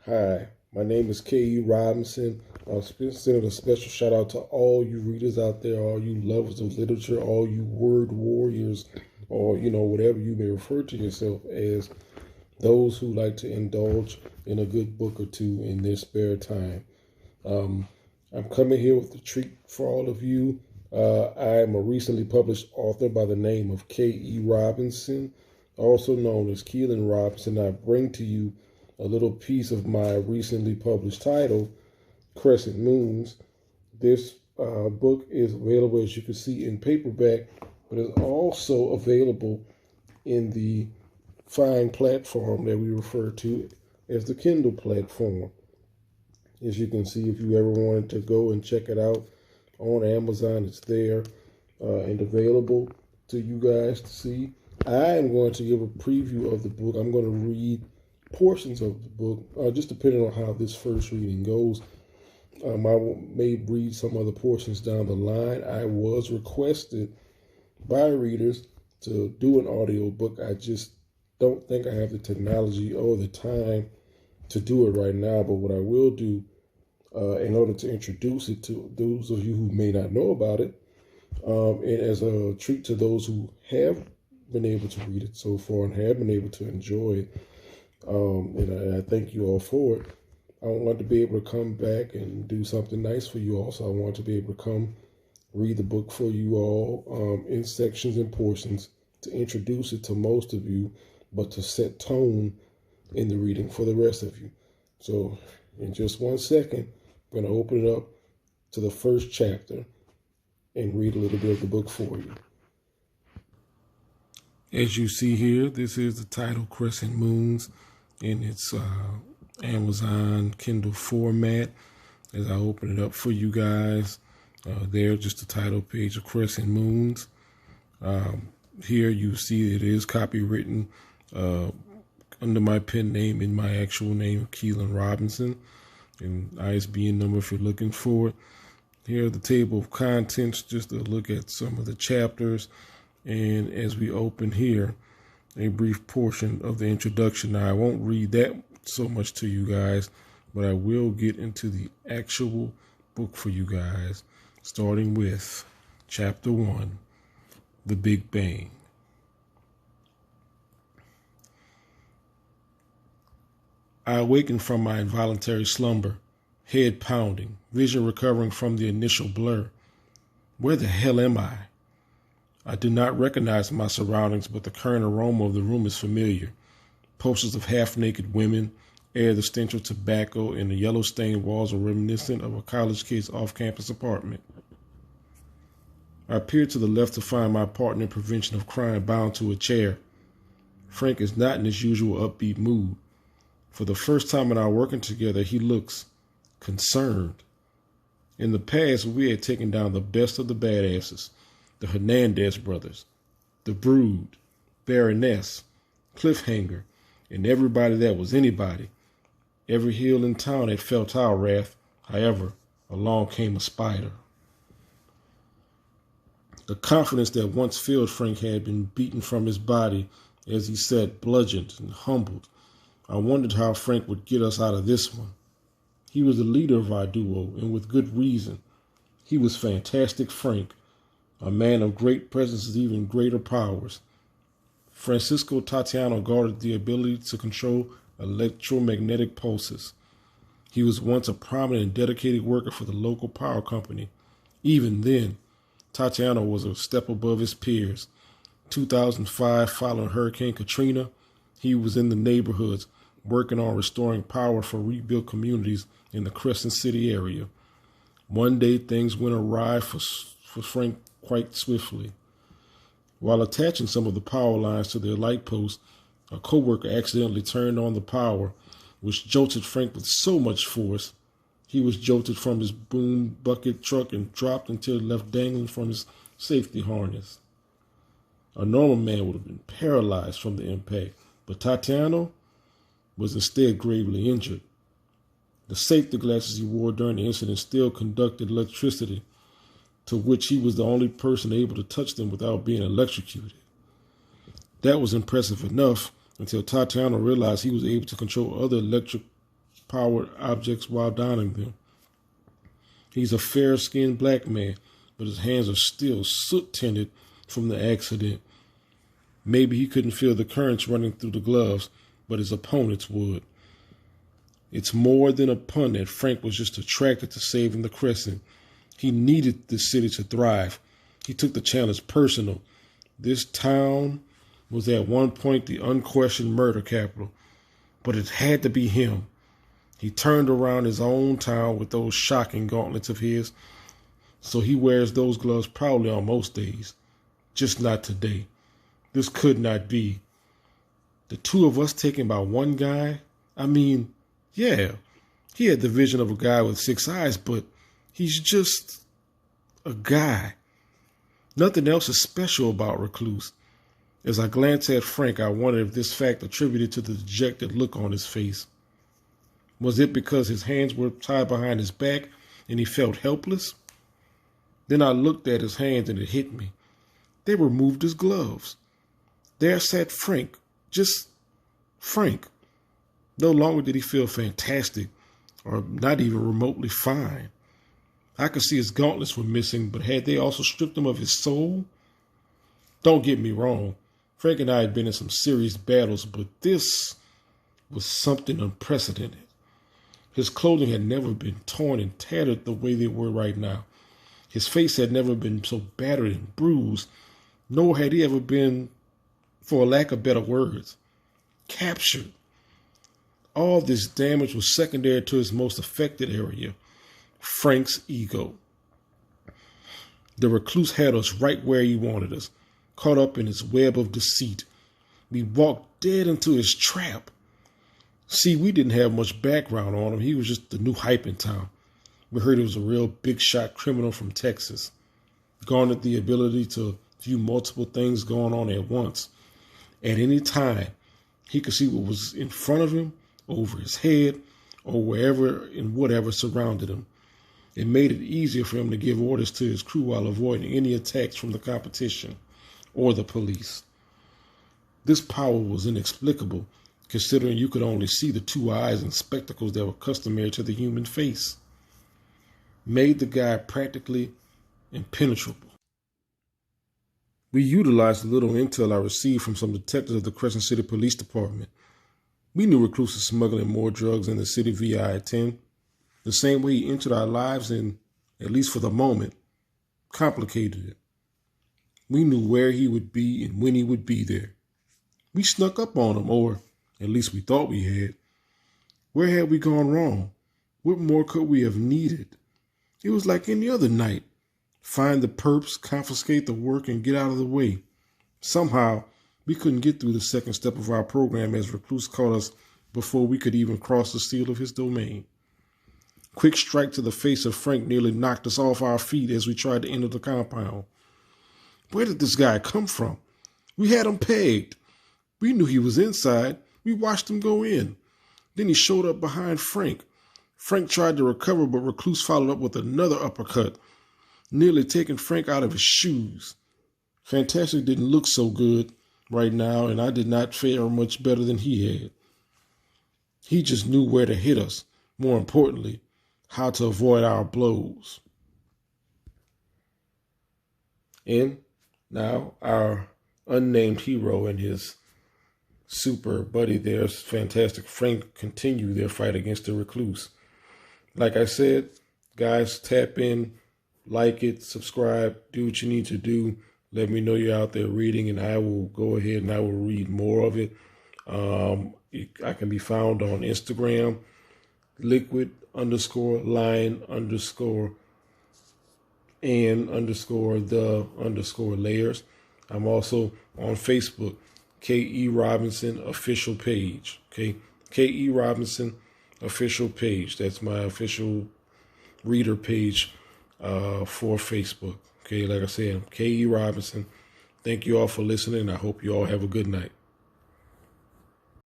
Hi, my name is K.E. Robinson. I'm sending a special shout out to all you readers out there, all you lovers of literature, all you word warriors, or whatever you may refer to yourself as, those who like to indulge in a good book or two in their spare time. Um, I'm coming here with a treat for all of you. I am a recently published author by the name of K.E. Robinson, also known as Keelan Robinson. I bring to you a little piece of my recently published title, Crescent Moons. This book is available, as you can see, in paperback, but it's also available in the fine platform that we refer to as the Kindle platform. As you can see, if you ever wanted to go and check it out on Amazon, it's there and available to you guys to see. I am going to give a preview of the book. I'm going to read portions of the book, just depending on how this first reading goes. I may read some other portions down the line. I was requested by readers to do an audio book. I just don't think I have the technology or the time to do it right now. But what I will do, in order to introduce it to those of you who may not know about it, and as a treat to those who have been able to read it so far and have been able to enjoy it, and I thank you all for it. I want to be able to come back and do something nice for you all. So I want to be able to come read the book for you all in sections and portions to introduce it to most of you, but to set tone in the reading for the rest of you. So in just 1 second, I'm going to open it up to the first chapter and read a little bit of the book for you. As you see here, this is the title, Crescent Moons, in its Amazon Kindle format. As I open it up for you guys, there, just the title page of Crescent Moons. Here you see it is copywritten under my pen name and my actual name, Keelan Robinson, and ISBN number if you're looking for it. Here, the table of contents, just to look at some of the chapters. And as we open here, a brief portion of the introduction. Now, I won't read that so much to you guys, but I will get into the actual book for you guys, starting with Chapter 1, The Big Bang. I awakened from my involuntary slumber, head pounding, vision recovering from the initial blur. Where the hell am I? I do not recognize my surroundings, but the current aroma of the room is familiar. Posters of half-naked women, air the stench of tobacco, and the yellow-stained walls are reminiscent of a college kid's off-campus apartment. I peered to the left to find my partner in prevention of crime bound to a chair. Frank is not in his usual upbeat mood. For the first time in our working together, he looks concerned. In the past, we had taken down the best of the badasses, the Hernandez brothers, the Brood, Baroness, Cliffhanger, and everybody that was anybody. Every heel in town had felt our wrath. However, along came a spider. The confidence that once filled Frank had been beaten from his body as he sat bludgeoned and humbled. I wondered how Frank would get us out of this one. He was the leader of our duo, and with good reason. He was Fantastic Frank, a man of great presence and even greater powers. Francisco Tatiano guarded the ability to control electromagnetic pulses. He was once a prominent and dedicated worker for the local power company. Even then, Tatiano was a step above his peers. 2005, following Hurricane Katrina, he was in the neighborhoods working on restoring power for rebuilt communities in the Crescent City area. One day, things went awry for Frank quite swiftly. While attaching some of the power lines to their light post, a coworker accidentally turned on the power, which jolted Frank with so much force. He was jolted from his boom bucket truck and dropped until left dangling from his safety harness. A normal man would have been paralyzed from the impact, but Tatiano was instead gravely injured. The safety glasses he wore during the incident still conducted electricity, to which he was the only person able to touch them without being electrocuted. That was impressive enough until Tatiano realized he was able to control other electric powered objects while donning them. He's a fair-skinned black man, but his hands are still soot-tinted from the accident. Maybe he couldn't feel the currents running through the gloves, but his opponents would. It's more than a pun that Frank was just attracted to saving the Crescent. He needed this city to thrive. He took the challenge personal. This town was at one point the unquestioned murder capital, but it had to be him. He turned around his own town with those shocking gauntlets of his, so he wears those gloves proudly on most days, just not today. This could not be. The two of us taken by one guy? I mean, yeah, he had the vision of a guy with 6 eyes, but he's just a guy. Nothing else is special about Recluse. As I glanced at Frank, I wondered if this fact attributed to the dejected look on his face. Was it because his hands were tied behind his back and he felt helpless? Then I looked at his hands and it hit me. They removed his gloves. There sat Frank, just Frank. No longer did he feel fantastic or not even remotely fine. I could see his gauntlets were missing, but had they also stripped him of his soul? Don't get me wrong. Frank and I had been in some serious battles, but this was something unprecedented. His clothing had never been torn and tattered the way they were right now. His face had never been so battered and bruised, nor had he ever been, for lack of better words, captured. All this damage was secondary to his most affected area, Frank's ego. The Recluse had us right where he wanted us, caught up in his web of deceit. We walked dead into his trap. See, we didn't have much background on him. He was just the new hype in town. We heard he was a real big-shot criminal from Texas, garnered the ability to view multiple things going on at once. At any time, he could see what was in front of him, over his head, or wherever and whatever surrounded him. It made it easier for him to give orders to his crew while avoiding any attacks from the competition or the police. This power was inexplicable, considering you could only see the 2 eyes and spectacles that were customary to the human face. Made the guy practically impenetrable. We utilized the little intel I received from some detectives of the Crescent City Police Department. We knew Recluse was smuggling more drugs in the city via I-10, the same way he entered our lives and, at least for the moment, complicated it. We knew where he would be and when he would be there. We snuck up on him, or at least we thought we had. Where had we gone wrong? What more could we have needed? It was like any other night. Find the perps, confiscate the work, and get out of the way. Somehow, we couldn't get through the second step of our program as Recluse caught us before we could even cross the seal of his domain. Quick strike to the face of Frank nearly knocked us off our feet as we tried to enter the compound. Where did this guy come from? We had him pegged. We knew he was inside. We watched him go in. Then he showed up behind Frank. Frank tried to recover, but Recluse followed up with another uppercut, nearly taking Frank out of his shoes. Fantastic didn't look so good right now, and I did not fare much better than he had. He just knew where to hit us. More importantly, how to avoid our blows. And now our unnamed hero and his super buddy there, Fantastic Frank, continue their fight against the Recluse. Like I said, guys, tap in, like it, subscribe, do what you need to do. Let me know you're out there reading, and I will go ahead and I will read more of it. I can be found on Instagram, liquid_line_and_the_layers. I'm also on Facebook, K.E. Robinson official page. Okay, K.E. Robinson official page. That's my official reader page for Facebook. Okay, like I said, I'm K.E. Robinson. Thank you all for listening. I hope you all have a good night.